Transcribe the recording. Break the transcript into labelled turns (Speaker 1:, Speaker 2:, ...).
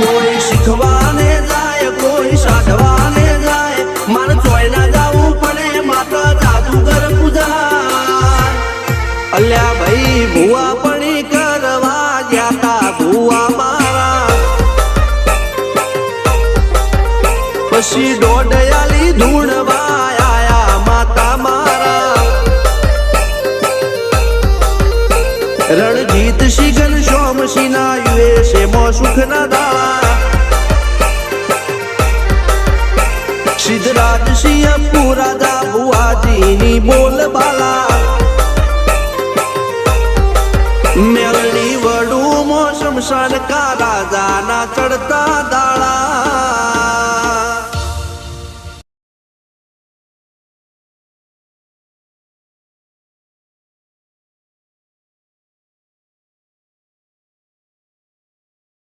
Speaker 1: કોઈ શીખવાને જાય કોઈ સાધવાને જાય મારે ચોય ના જવું પડે માતા જાદુગર પૂજા અલ્યા ભાઈ ભુવા પણી કરવા જ્યાતા ભુવા મારા પછી દોડયાલી ધૂણવા આયા માતા મારા રણજીત સિંહ ઘનશ્યામ સિંહ ના યુએસએ માં સુખ ના દાળા સિદ્ધરાજ સિંહ પુરાજા ભુવાજી ની બોલ બાલા મેલની વડું મો શમશાન કા રાજા ના ચડતા